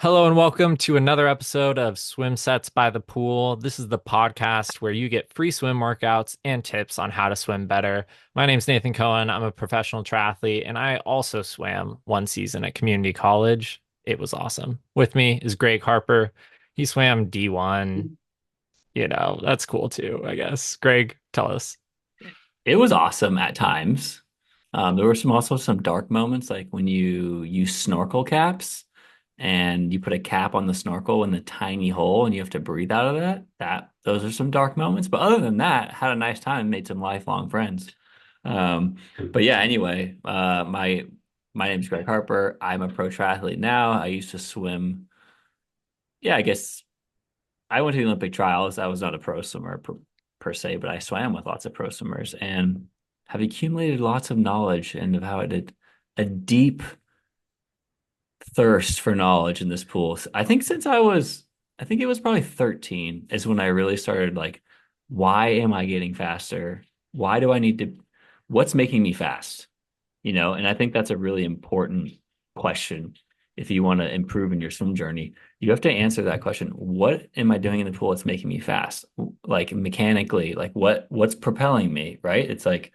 Hello and welcome to another episode of Swim Sets by the Pool. This is the podcast where you get free swim workouts and tips on how to swim better. My name's Nathan Cohen. I'm a professional triathlete and I also swam one season at community college. It was awesome. With me is Greg Harper. He swam D1. That's cool too, I guess. Greg, tell us. It was awesome at times. There were some dark moments, like when you use snorkel caps and you put a cap on the snorkel in the tiny hole and you have to breathe out of that. Those are some dark moments. But other than that, had a nice time, made some lifelong friends. But yeah, anyway, my name's Greg Harper. I'm a pro triathlete now. I used to swim. Yeah, I guess I went to the Olympic trials. I was not a pro swimmer per se, but I swam with lots of pro swimmers and have accumulated lots of knowledge and have had a deep thirst for knowledge in this pool. I think it was probably 13 is when I really started like, why am I getting faster? Why do I need to, what's making me fast? And I think that's a really important question if you want to improve in your swim journey. You have to answer that question. What am I doing in the pool that's making me fast? Like mechanically, like what's propelling me, right? It's like,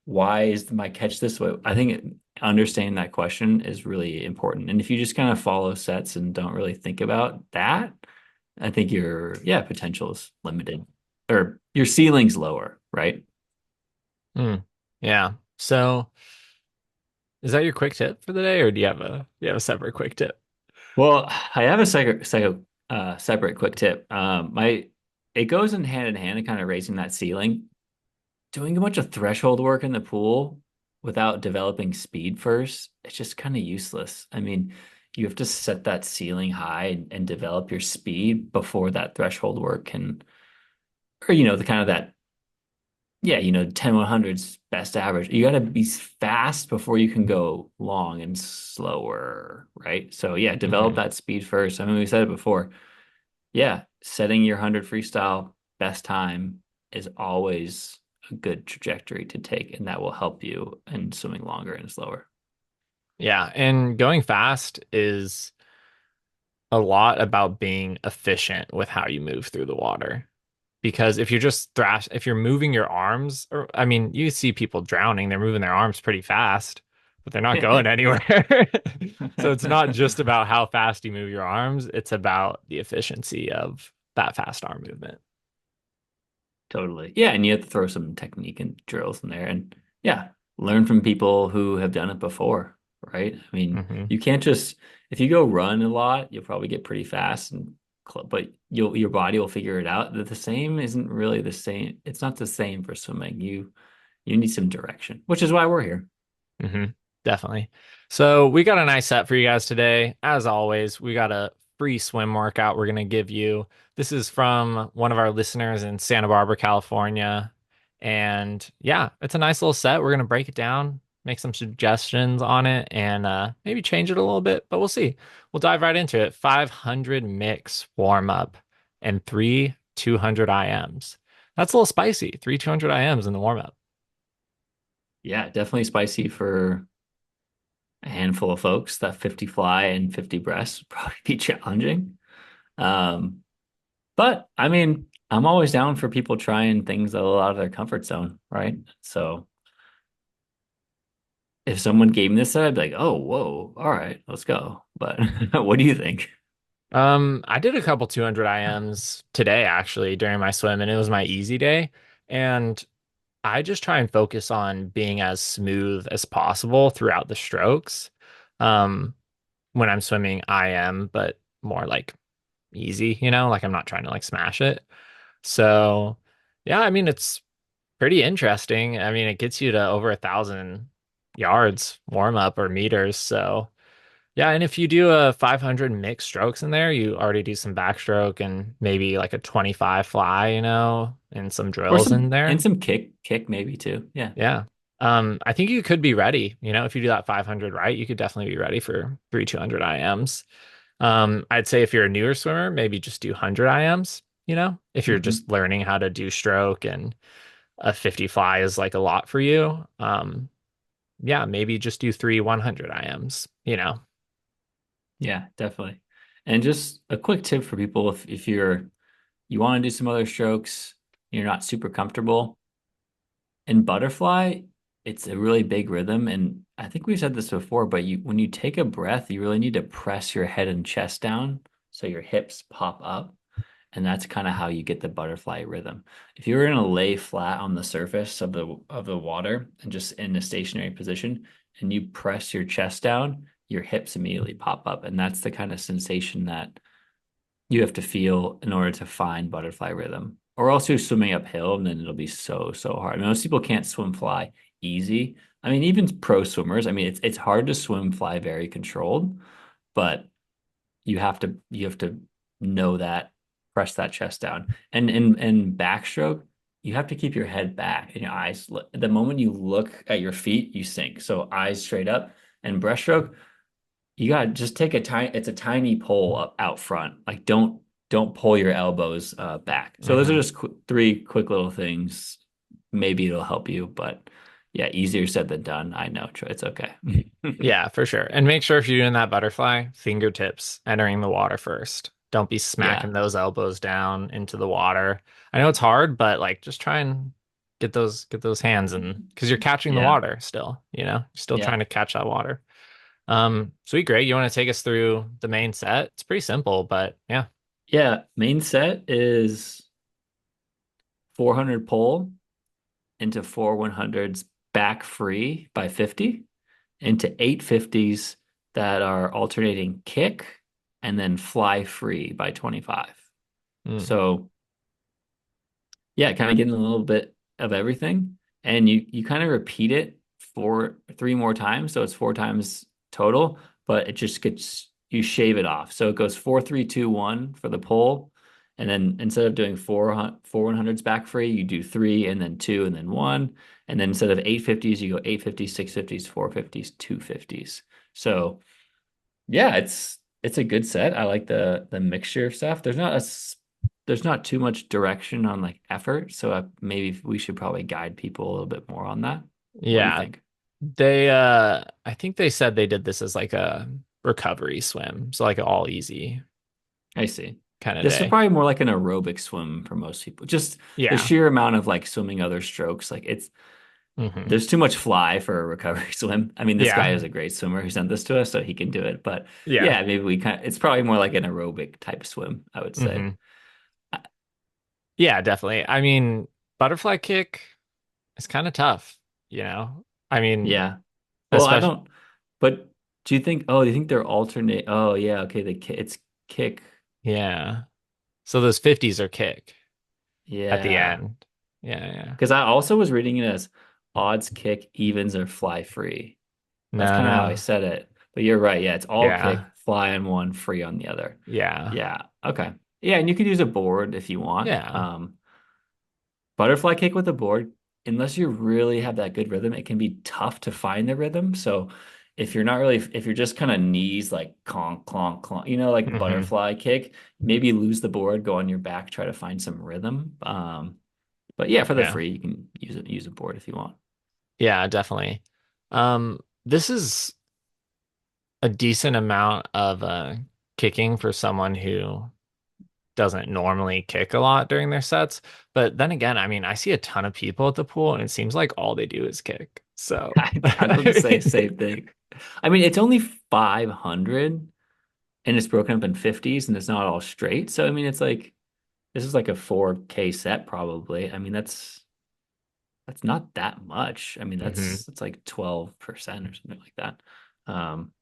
why is my catch this way? I think understanding that question is really important. And if you just kind of follow sets and don't really think about that, I think yeah, potential is limited or your ceiling's lower, right? Hmm. Yeah. So, is that your quick tip for the day, or do you have a separate quick tip? Well, I have a separate quick tip. It goes in hand and kind of raising that ceiling. Doing a bunch of threshold work in the pool without developing speed first, it's just kind of useless. I mean, you have to set that ceiling high and develop your speed before that threshold work can, or the kind of that, yeah, 10 100's best average. You got to be fast before you can go long and slower, right? So yeah, develop Hmm. that speed first. I mean, we said it before. Yeah, setting your 100 freestyle best time is always a good trajectory to take, and that will help you in swimming longer and slower. Yeah, and going fast is a lot about being efficient with how you move through the water. Because if you're moving your arms, or I mean, you see people drowning, they're moving their arms pretty fast, but they're not going anywhere. So it's not just about how fast you move your arms, it's about the efficiency of that fast arm movement. Totally. Yeah, and you have to throw some technique and drills in there and yeah, learn from people who have done it before, right? I mean, Hmm. you can't just if you go run a lot, you'll probably get pretty fast but your body will figure it out. The same isn't really the same. It's not the same for swimming. You need some direction, which is why we're here. Hmm. Definitely. So we got a nice set for you guys today. As always, we got a free swim workout we're going to give you. This is from one of our listeners in Santa Barbara, California. And yeah, it's a nice little set. We're going to break it down, make some suggestions on it, and maybe change it a little bit, but we'll see. We'll dive right into it. 500 mix warm up and three 200 IMs. That's a little spicy. Three 200 IMs in the warm up. Yeah, definitely spicy for a handful of folks. That 50 fly and 50 breasts would probably be challenging. Um, but I mean, I'm always down for people trying things a little out of their comfort zone, right? So if someone gave me this, I'd be like, oh, whoa, all right, let's go. But what do you think? I did a couple 200 IMs today actually during my swim, and it was my easy day. And I just try and focus on being as smooth as possible throughout the strokes. Um, when I'm swimming, I am, but more like easy, like I'm not trying to like smash it. So, yeah, I mean, it's pretty interesting. I mean, it gets you to over 1,000 yards warm up or meters. So, yeah, and if you do a 500 mixed strokes in there, you already do some backstroke and maybe like a 25 fly, and some Or drills in there. some kick maybe too. Yeah. Yeah. I think you could be ready, if you do that 500 right, you could definitely be ready for three 200 IMs. I'd say if you're a newer swimmer, maybe just do 100 IMs, if you're Hmm. just learning how to do stroke and a 50 fly is like a lot for you. Yeah, maybe just do three 100 IMs. Yeah, definitely. And just a quick tip for people if you want to do some other strokes, you're not super comfortable. In butterfly, it's a really big rhythm, and I think we've said this before, but you when you take a breath, you really need to press your head and chest down so your hips pop up, and that's kind of how you get the butterfly rhythm. If you were going to lay flat on the surface of the water and just in a stationary position, and you press your chest down, your hips immediately pop up, and that's the kind of sensation that you have to feel in order to find butterfly rhythm. Or else you're swimming uphill and then it'll be so hard. I mean, most people can't swim fly easy. I mean, even pro swimmers, I mean, it's hard to swim fly very controlled, but you have to know that, press that chest down. And in backstroke, you have to keep your head back and your eyes. The moment you look at your feet, you sink. So eyes straight up. And breaststroke, you gotta just take a tiny, it's a tiny pole up out front. Like don't pull your elbows back. So those are Hmm. just three quick little things. Maybe it'll help you, but yeah, easier said than done. I know, Troy. It's okay. Yeah, for sure. And make sure if you're doing that butterfly, fingertips entering the water first. Don't be smacking Yeah, those elbows down into the water. I know it's hard, but like just try and get those hands in because you're catching the yeah, water still, you know, you're still yeah, trying to catch that water. Sweet, Greg, you want to take us through the main set? It's pretty simple, but yeah. yeah. Main set is 400 pull into four 100s back free by 50 into 850s that are alternating kick and then fly free by 25. Mm, So yeah, kind of getting a little bit of everything. And you kind of repeat it for three more times. So it's four times total, but it just gets you shave it off. So it goes 4-3-2-1 for the pull. And then instead of doing four 100s back free, you do three and then two and then one. And then instead of 850s, you go 850s, 650s, 450s, 250s. So yeah, it's a good set. I like the mixture of stuff. There's not too much direction on like effort, so maybe we should probably guide people a little bit more on that. What do you yeah, think? I think they said they did this as like a recovery swim, so like an all easy I see. kind of This is day. probably more like an aerobic swim for most people. Just the Yeah. sheer amount of like swimming other strokes, like it's Hmm. there's too much fly for a recovery swim. I mean, this guy Yeah. is a great swimmer who sent this to us, so he can do it. But Yeah. yeah, maybe we kind of, it's probably more like an aerobic type swim, I would say. Hmm. Yeah, definitely. I mean, butterfly kick is kind of tough, you know? I mean, Yeah. Well, I especially, don't, but do you think they're alternate? Oh, yeah. Okay. It's kick. yeah. So those 50s are kick at the Yeah. end. Yeah, yeah. Because I also was reading it as odds kick, evens, or fly free. That's No, kind of how I no. said it. But you're right. Yeah. It's all kick, Yeah. fly on one, free on the other. Yeah. Yeah. Okay. Yeah. And you could use a board if you want. Yeah. Butterfly kick with a board, unless you really have that good rhythm, it can be tough to find the rhythm. So if you're just kind of knees like clonk, clonk, clonk, like Hmm. butterfly kick, maybe lose the board, go on your back, try to find some rhythm. But yeah, for the Yeah. free, you can use a board if you want. Yeah, definitely. This is a decent amount of kicking for someone who doesn't normally kick a lot during their sets. But then again, I mean, I see a ton of people at the pool and it seems like all they do is kick. So, I was going to say same thing. I mean, it's only 500 and it's broken up in 50s and it's not all straight. So, I mean, it's like this is like a 4K set probably. I mean, that's not that much. I mean, mhm. that's like 12% or something like that. Um,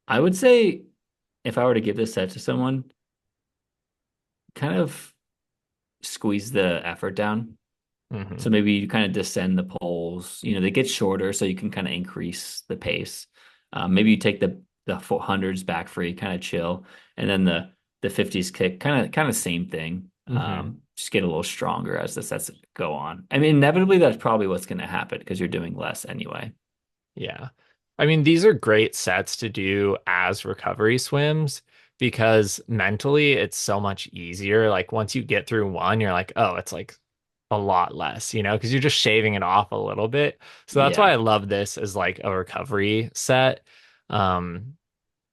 I would say if I were to give this set to someone, kind of squeeze the effort down. Mhm. So maybe you kind of descend the poles. They get shorter, so you can kind of increase the pace. Maybe you take the 400s back free, kind of chill, and then the 50s kick, kind of same thing. Mhm. Just get a little stronger as the sets go on. I mean, inevitably that's probably what's going to happen because you're doing less anyway. Yeah. I mean, these are great sets to do as recovery swims because mentally it's so much easier. Like once you get through one, you're like, oh, it's like a lot less, because you're just shaving it off a little bit. So that's why Yeah, I love this as like a recovery set. Um,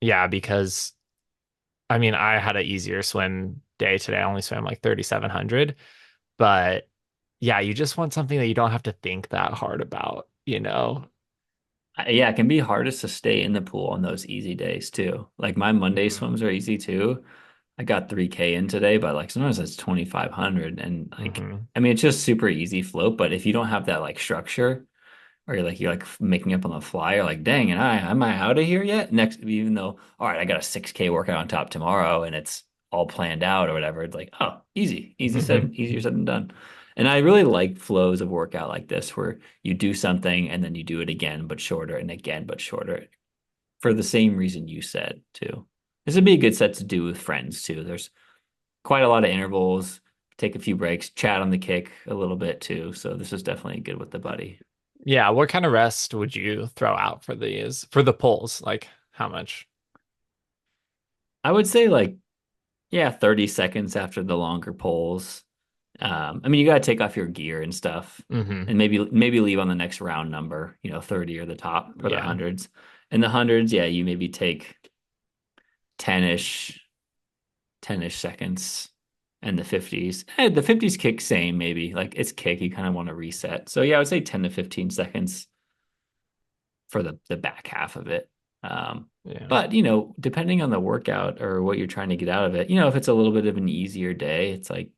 yeah, because I mean, I had an easier swim day today. I only swam like 3,700, but yeah, you just want something that you don't have to think that hard about, you know? Yeah, it can be hardest to stay in the pool on those easy days too. Like my Monday Hmm. swims are easy too. I got 3K in today, but like sometimes it's 2,500 and like Hmm. I mean it's just super easy float, but if you don't have that like structure or you're like making up on the fly, you're like, dang, and am I out of here yet? Next, even though, all right, I got a 6K workout on top tomorrow and it's all planned out or whatever. It's like, oh, easier said than done. And I really like flows of workout like this where you do something and then you do it again, but shorter and again, but shorter for the same reason you said too. This would be a good set to do with friends too. There's quite a lot of intervals, take a few breaks, chat on the kick a little bit too. So this is definitely good with the buddy. Yeah, what kind of rest would you throw out for these for the pulls? Like how much? I would say like, yeah, 30 seconds after the longer poles. I mean, you got to take off your gear and stuff Hmm. and maybe leave on the next round number, 30 or the top for the Yeah. hundreds. In the hundreds, yeah, you maybe take 10-ish, 10-ish seconds and the 50s. The 50s kick same maybe. Like it's kick, you kind of want to reset. So yeah, I would say 10 to 15 seconds for the back half of it. Um, Yeah. but depending on the workout or what you're trying to get out of it, if it's a little bit of an easier day, it's like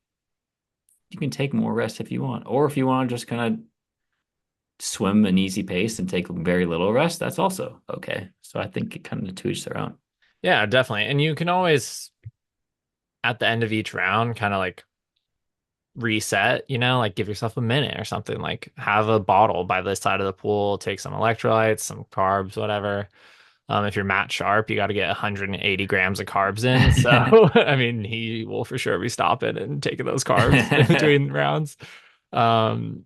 you can take more rest if you want. Or if you want to just kind of swim an easy pace and take very little rest, that's also okay. So I think it kind of to each their own. Yeah, definitely. And you can always at the end of each round kind of like reset, like give yourself a minute or something. Like have a bottle by the side of the pool, take some electrolytes, some carbs, whatever. If you're Matt Sharp, you got to get 180 grams of carbs in. So, I mean, he will for sure be stopping and taking those carbs in between rounds. Um,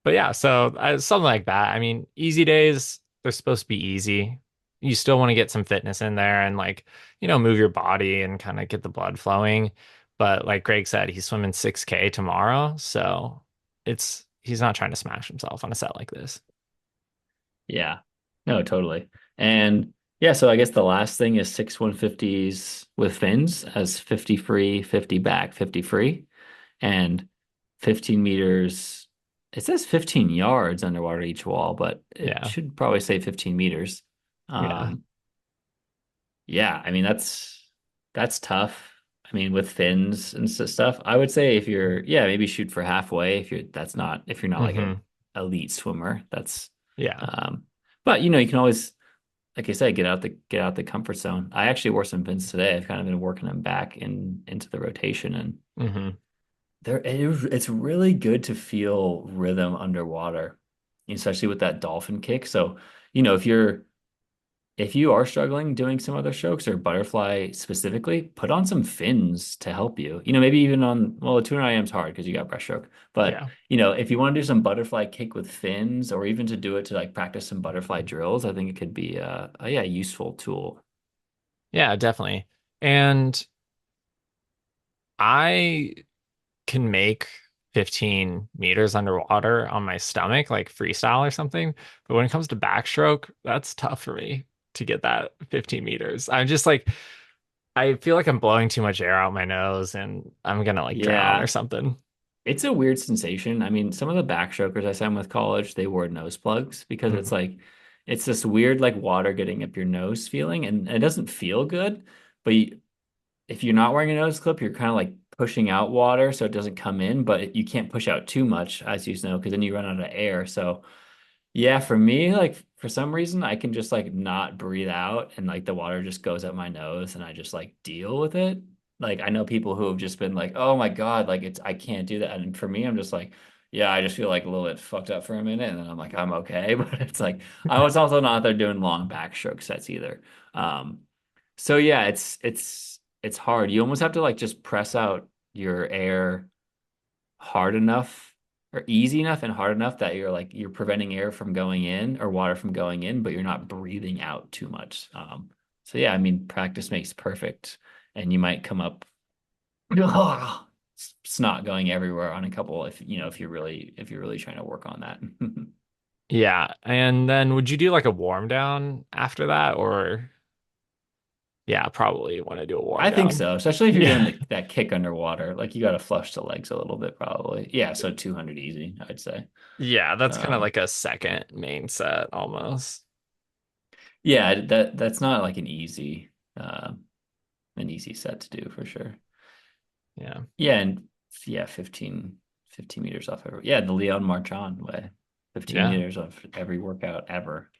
but yeah, so something like that. I mean, easy days, they're supposed to be easy. You still want to get some fitness in there and like, move your body and kind of get the blood flowing. But like Greg said, he's swimming 6K tomorrow. So he's not trying to smash himself on a set like this. Yeah. No, totally. And yeah, so I guess the last thing is six 150s with fins as 50 free, 50 back, 50 free, and 15 meters. It says 15 yards underwater each wall, but it Yeah. should probably say 15 meters. Yeah. Um, yeah, I mean that's tough. I mean, with fins and stuff, I would say if you're, yeah, maybe shoot for halfway if you're not like a Hmm. elite swimmer. That's Yeah. um but you can always, like I said, get out the comfort zone. I actually wore some fins today. I've kind of been working them back into the rotation, and Hmm. it's really good to feel rhythm underwater, especially with that dolphin kick. So, if you are struggling doing some other strokes or butterfly specifically, put on some fins to help you. Maybe even on, well, the 200 IM is hard because you got breaststroke. But, Yeah. if you want to do some butterfly kick with fins or even to do it to like practice some butterfly drills, I think it could be a useful tool. Yeah, definitely. And I can make 15 meters underwater on my stomach, like freestyle or something. But when it comes to backstroke, that's tough for me to get that 15 meters. I'm just like, I feel like I'm blowing too much air out my nose and I'm gonna like drown or Yeah, something. it's a weird sensation. I mean, some of the backstrokers I swam with college, they wore nose plugs because Mhm. it's this weird like water getting up your nose feeling, and it doesn't feel good. But if you're not wearing a nose clip, you're kind of like pushing out water so it doesn't come in, but you can't push out too much, as you know, because then you run out of air. So yeah, for me, like for some reason, I can just like not breathe out and like the water just goes up my nose and I just like deal with it. Like I know people who have just been like, "Oh my God, like I can't do that." And for me, I'm just like, yeah, I just feel like a little bit fucked up for a minute and then I'm like, I'm okay. But it's like I was also not there doing long backstroke sets either. Um, so yeah, it's hard. You almost have to like just press out your air hard enough or easy enough and hard enough that you're preventing air from going in or water from going in, but you're not breathing out too much. So yeah, I mean, practice makes perfect, and you might come up snot going everywhere on a couple if you're really trying to work on that. Yeah. And then would you do like a warm down after that or? Yeah, probably want to do a warm I think down. so, especially if you're doing Yeah. that kick underwater. Like you got to flush the legs a little bit, probably. Yeah, so 200 easy, I'd say. Yeah, that's kind of Um, like a second main set almost. yeah, that's not like an easy set to do for sure. Yeah. Yeah, and yeah, 15 meters off every. Yeah, the Leon Marchand way, 15 Yeah. meters off every workout ever.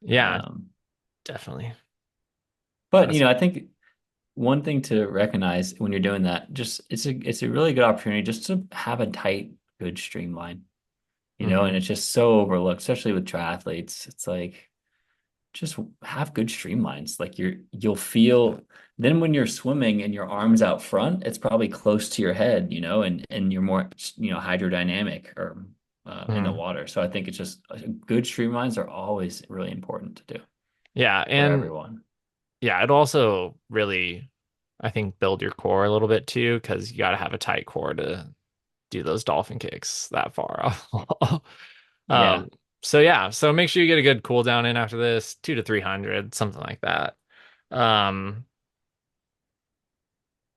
Yeah, Um, definitely. but That's I think one thing to recognize when you're doing that, just it's a really good opportunity just to have a tight, good streamline, and hmm it's just so overlooked, especially with triathletes. It's like just have good streamlines. Like you'll feel then when you're swimming and your arms out front, it's probably close to your head, and you're more, hydrodynamic or in the hmm water. So I think it's just good streamlines are always really important to do Yeah, for and everyone. yeah, it'd also really, I think, build your core a little bit too, because you got to have a tight core to do those dolphin kicks that far off. Yeah. Um, so yeah, so make sure you get a good cool down in after this, 2 to 300, something like that. Um,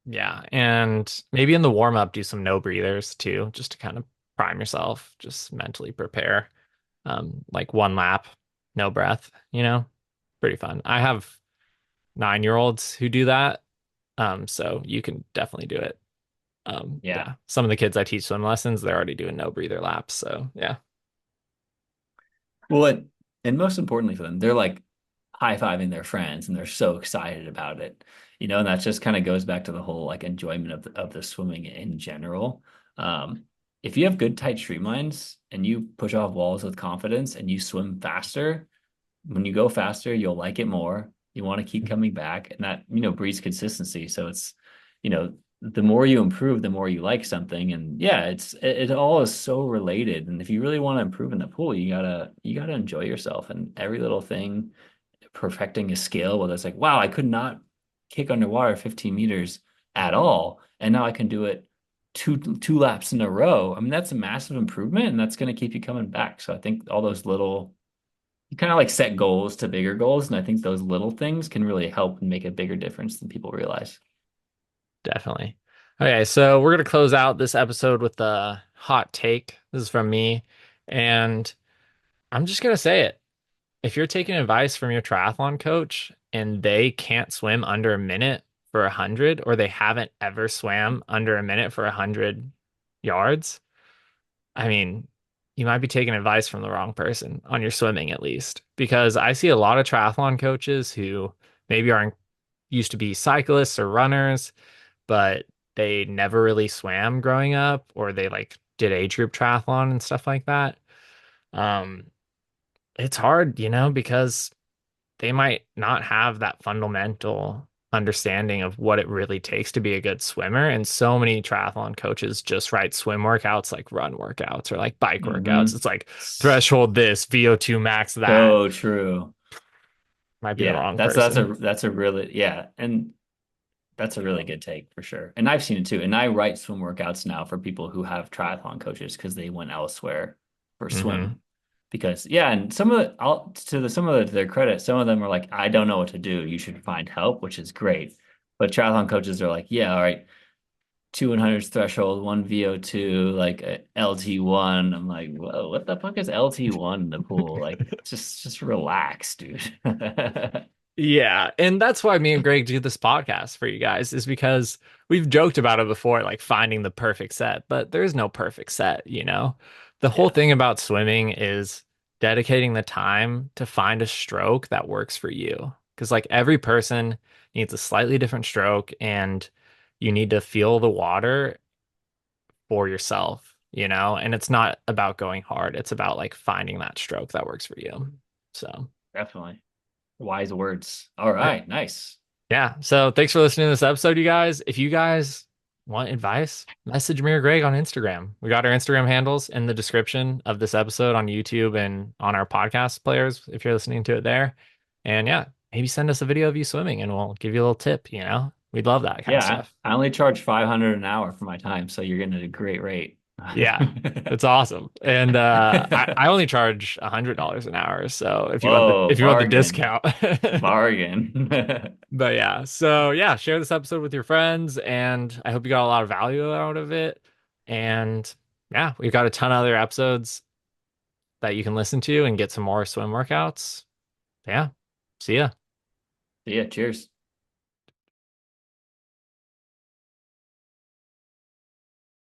yeah, and maybe in the warm up, do some no breathers too, just to kind of prime yourself, just mentally prepare. Like one lap, no breath, pretty fun. I have 9-year-olds who do that. So you can definitely do it. Yeah. Yeah, some of the kids I teach swim lessons, they're already doing no breather laps. So yeah, Well, and most importantly for them, they're like high-fiving their friends and they're so excited about it. And that just kind of goes back to the whole like enjoyment of the swimming in general. Um, if you have good tight streamlines and you push off walls with confidence and you swim faster, when you go faster, you'll like it more. You want to keep coming back, and that, breeds consistency. So it's, the more you improve, the more you like something. And yeah, it all is so related. And if you really want to improve in the pool, you gotta enjoy yourself and every little thing, perfecting a skill, whether it's like, wow, I could not kick underwater 15 meters at all, and now I can do it two laps in a row. I mean, that's a massive improvement, and that's going to keep you coming back. So I think all those little you kind of like set goals to bigger goals. And I think those little things can really help and make a bigger difference than people realize. definitely. Okay, so we're gonna close out this episode with a hot take. This is from me, and I'm just gonna say it. If you're taking advice from your triathlon coach and they can't swim under a minute for 100, or they haven't ever swam under a minute for 100 yards, I mean, you might be taking advice from the wrong person on your swimming, at least. Because I see a lot of triathlon coaches who maybe aren't used to be cyclists or runners, but they never really swam growing up, or they like did age group triathlon and stuff like that. Um, it's hard, because they might not have that fundamental understanding of what it really takes to be a good swimmer. And so many triathlon coaches just write swim workouts like run workouts or like bike workouts. Hmm. It's like threshold this, VO2 max that. So true. Might be the Yeah, wrong that's a person. that's a really yeah, and that's a really good take for sure. And I've seen it too. And I write swim workouts now for people who have triathlon coaches because they went elsewhere for hmm swim. Because yeah, and some of the I'll some of their credit, some of them are like, I don't know what to do. You should find help, which is great. But triathlon coaches are like, yeah, all right, 200 threshold, one VO2, like a LT1. I'm like, whoa, what the fuck is LT1 in the pool? Like, just relax, dude. Yeah. And that's why me and Greg do this podcast for you guys, is because we've joked about it before, like finding the perfect set, but there is no perfect set. The whole Yeah. thing about swimming is dedicating the time to find a stroke that works for you. Because, like, every person needs a slightly different stroke, and you need to feel the water for yourself, and it's not about going hard. It's about like finding that stroke that works for you. So, Definitely. Wise words. All yeah. right, nice. Yeah. So thanks for listening to this episode, you guys. If you guys want advice, message me or Greg on Instagram. We got our Instagram handles in the description of this episode on YouTube and on our podcast players if you're listening to it there. And yeah, maybe send us a video of you swimming and we'll give you a little tip. We'd love that kind of Yeah, stuff. I only charge 500 an hour for my time, so you're getting a great rate. Yeah, it's awesome. And I only charge $100 an hour. So Whoa, if you want the bargain. discount. Bargain. But yeah, so yeah, share this episode with your friends, and I hope you got a lot of value out of it. And yeah, we've got a ton of other episodes that you can listen to and get some more swim workouts. Yeah, see ya. Yeah, cheers.